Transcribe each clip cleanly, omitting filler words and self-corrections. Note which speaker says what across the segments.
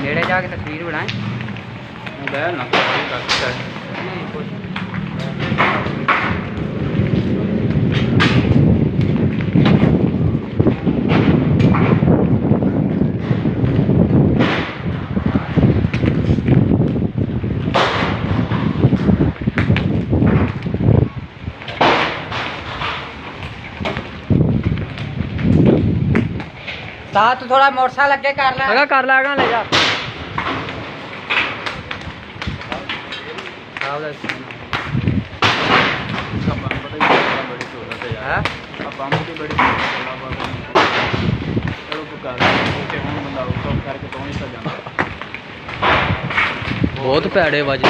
Speaker 1: नेड़े जाके तस्वीर बनाए मोबाइल ना साथ थोड़ा मोटरसाइकिल अगे कर ला ले जा बहुत भैड़े वज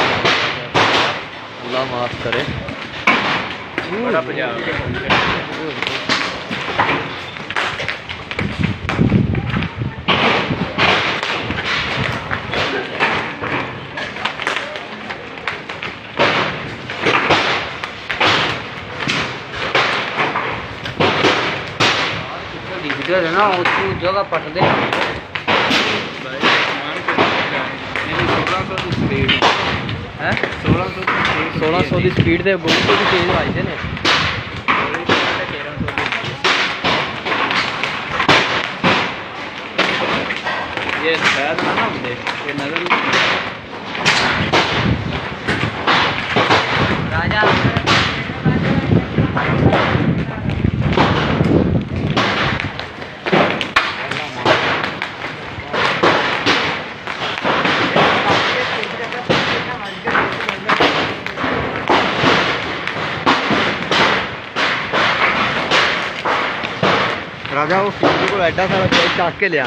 Speaker 1: अल्लाह माफ करे बड़ा ना जगह पट दे 1600 की स्पीड से बहुत भी तेज आते हैं ये शायद ना होंगे ये नजर राजा राजा वो को एडा सारा चक के लिया